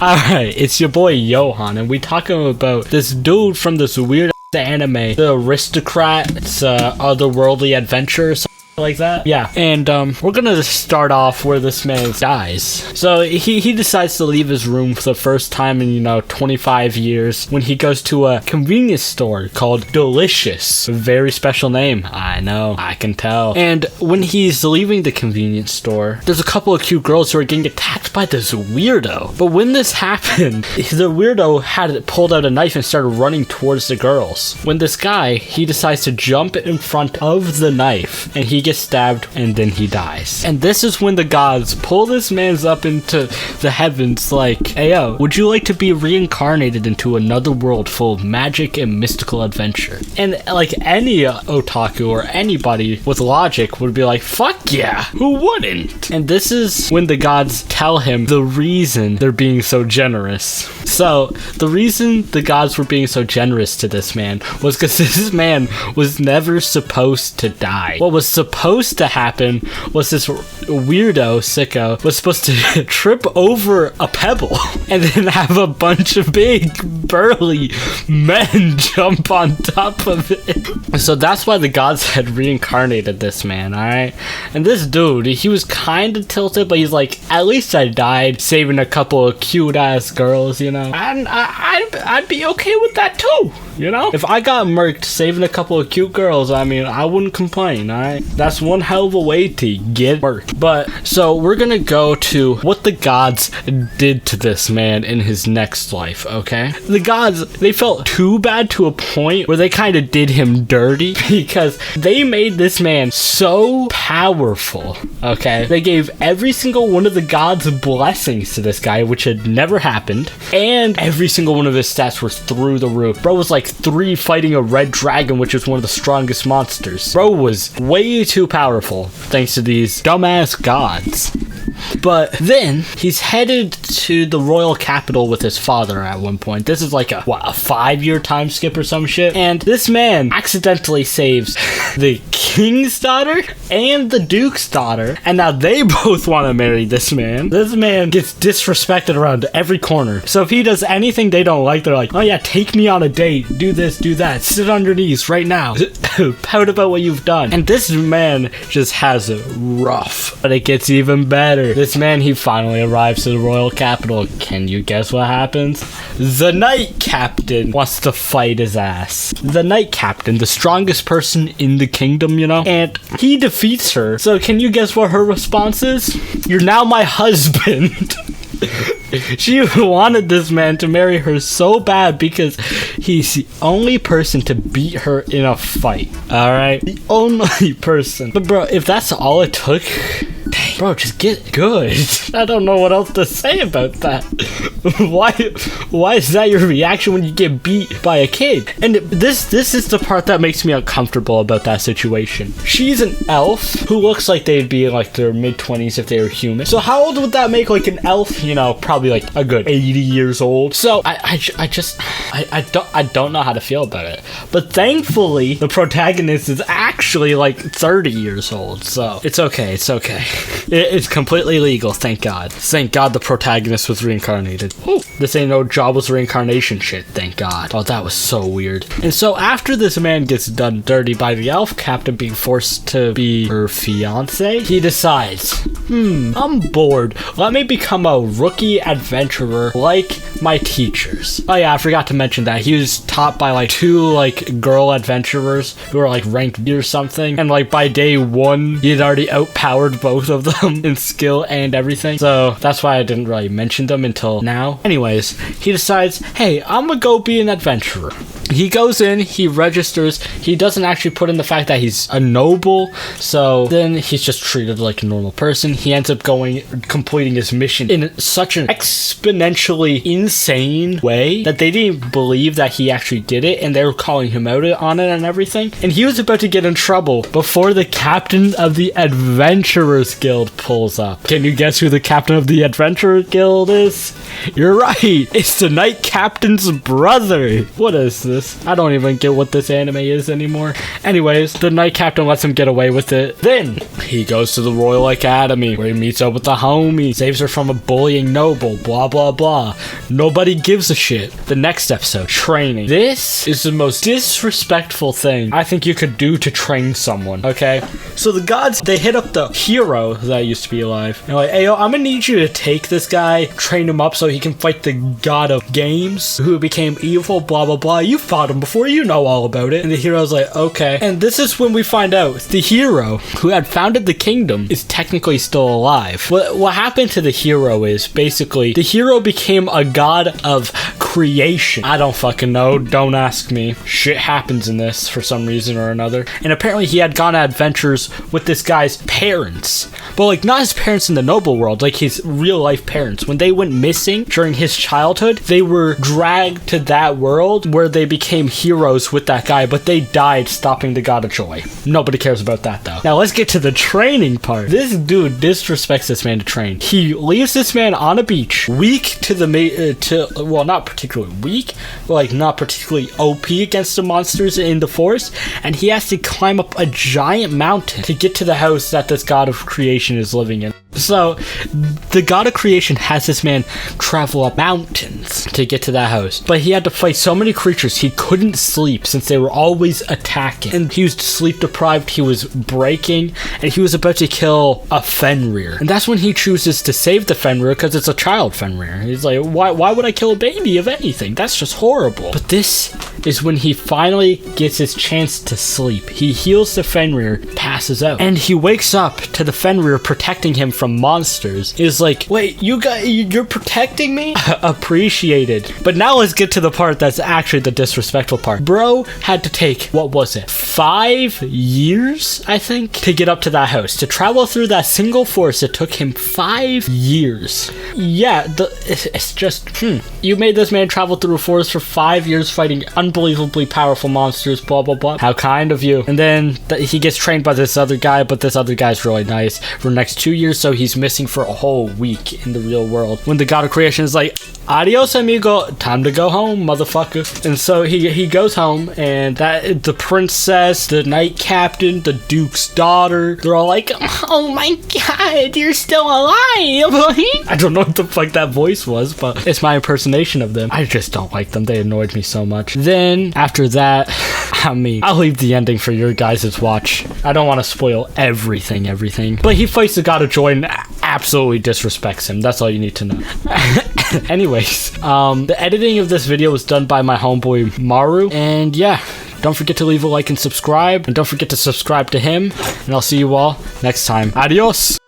Alright, it's your boy Yohan, and we talking about this dude from this weird anime, the Aristocrat. It's otherworldly adventure or something like that. Yeah, and we're gonna start off where this man dies. So he decides to leave his room for the first time in 25 years when he goes to a convenience store called Delicious. A very special name. I know, I can tell. And when he's leaving the convenience store, there's a couple of cute girls who are getting attacked by this weirdo. But when this happened, the weirdo had pulled out a knife and started running towards the girls. When this guy, he decides to jump in front of the knife, and he gets stabbed, and then he dies. And this is when the gods pull this man's up into the heavens like, hey yo, would you like to be reincarnated into another world full of magic and mystical adventure? And like any otaku or anybody with logic would be like, fuck yeah, who wouldn't? And this is when the gods tell him the reason they're being so generous. So the reason the gods were being so generous to this man was because this man was never supposed to die. What was supposed to happen was this weirdo sicko was supposed to trip over a pebble and then have a bunch of big burly men jump on top of it. So that's why the gods had reincarnated this man, alright? And this dude, he was kind of tilted, but he's like, at least I died saving a couple of cute ass girls, and I'd be okay with that too. If I got murked saving a couple of cute girls, I mean, I wouldn't complain, alright? That's one hell of a way to get murked. But, so we're gonna go to what the gods did to this man in his next life, okay? The gods, they felt too bad to a point where they kind of did him dirty because they made this man so powerful, okay? They gave every single one of the gods blessings to this guy, which had never happened, and every single one of his stats were through the roof. Bro was like 3 fighting a red dragon, which is one of the strongest monsters. Bro was way too powerful thanks to these dumbass gods. But then he's headed to the royal capital with his father at one point. This is like a 5-year time skip or some shit. And this man accidentally saves the king's daughter and the duke's daughter. And now they both want to marry this man. This man gets disrespected around every corner. So if he does anything they don't like, they're like, oh yeah, take me on a date. Do this, do that. Sit on your knees right now. Pout about what you've done. And this man just has it rough. But it gets even better. This man, he finally arrives to the royal capital. Can you guess what happens? The knight captain wants to fight his ass. The knight captain, the strongest person in the kingdom, and he defeats her. So can you guess what her response is? You're now my husband. She wanted this man to marry her so bad because he's the only person to beat her in a fight. Alright? The only person. But bro, if that's all it took, dang, bro, just get good. I don't know what else to say about that. Why is that your reaction when you get beat by a kid? And this is the part that makes me uncomfortable about that situation. She's an elf who looks like they'd be like their mid-20s if they were human. So how old would that make like an elf? Probably like a good 80 years old. So I don't know how to feel about it. But thankfully, the protagonist is actually like 30 years old. So it's okay. It's completely legal, thank God. Thank God the protagonist was reincarnated. Ooh, this ain't no jobless reincarnation shit, thank God. Oh, that was so weird. And so after this man gets done dirty by the elf captain being forced to be her fiance, he decides, I'm bored. Let me become a rookie adventurer like my teachers. Oh yeah, I forgot to mention that. He was taught by like 2 girl adventurers who are like ranked B or something. And like by day 1, he had already outpowered both of them in skill and everything. So that's why I didn't really mention them until now. Anyways, he decides, hey, I'm gonna go be an adventurer. He goes in, he registers, he doesn't actually put in the fact that he's a noble, so then he's just treated like a normal person. He ends up completing his mission in such an exponentially insane way that they didn't believe that he actually did it, and they were calling him out on it and everything. And he was about to get in trouble before the captain of the Adventurers Guild pulls up. Can you guess who the captain of the Adventurers Guild is? You're right, it's the Knight Captain's brother. What is this? this? I don't even get what this anime is anymore. Anyways, the Knight Captain lets him get away with it. Then he goes to the Royal Academy where he meets up with the homie, saves her from a bullying noble, blah blah blah. Nobody gives a shit. The next episode, training. This is the most disrespectful thing I think you could do to train someone, okay? So the gods, they hit up the hero that used to be alive. They're like, hey yo, I'm gonna need you to take this guy, train him up so he can fight the god of games who became evil, blah blah blah. You fought him before, you know all about it. And the hero's like, okay. And this is when we find out the hero who had founded the kingdom is technically still alive. What happened to the hero is basically the hero became a god of creation. I don't fucking know. Don't ask me. Shit happens in this for some reason or another. And apparently he had gone on adventures with this guy's parents. But like not his parents in the noble world, like his real life parents. When they went missing during his childhood, they were dragged to that world where they became heroes with that guy, but they died stopping the god of joy. Nobody cares about that though. Now let's get to the training part. This dude disrespects this man to train. He leaves this man on a beach, weak to the well, not particularly weak, but like not particularly OP against the monsters in the forest, and he has to climb up a giant mountain to get to the house that this god of creation is living in. So the god of creation has this man travel up mountains to get to that house, but he had to fight so many creatures he couldn't sleep since they were always attacking, and he was sleep deprived, he was breaking, and he was about to kill a Fenrir. And that's when he chooses to save the Fenrir because it's a child Fenrir. He's like, why would I kill a baby of anything? That's just horrible. But this is when he finally gets his chance to sleep. He heals the Fenrir, passes out, and he wakes up to the Fenrir protecting him from monsters. He's like, wait, you're protecting me? Appreciated. But now let's get to the part that's actually the disrespectful part. Bro had to take, what was it, 5 years, I think, to get up to that house. To travel through that single forest, it took him 5 years. Yeah, it's just, you made this man travel through a forest for 5 years fighting unbelievably powerful monsters, blah blah blah. How kind of you. And then he gets trained by this other guy, but this other guy's really nice for the next 2 years, so he's missing for a whole week in the real world. When the god of creation is like, adios amigo, time to go home, motherfucker. And so he goes home, and that the princess, the knight captain, the duke's daughter, they're all like, oh my god, you're still alive. I don't know what the fuck that voice was, but it's my impersonation of them. I just don't like them. They annoyed me so much. Then after that, I mean, I'll leave the ending for your guys' watch. I don't want to spoil everything. But he fights the god of joy and absolutely disrespects him. That's all you need to know. Anyways, the editing of this video was done by my homeboy Maru, and yeah, don't forget to leave a like and subscribe, and don't forget to subscribe to him, and I'll see you all next time. Adios.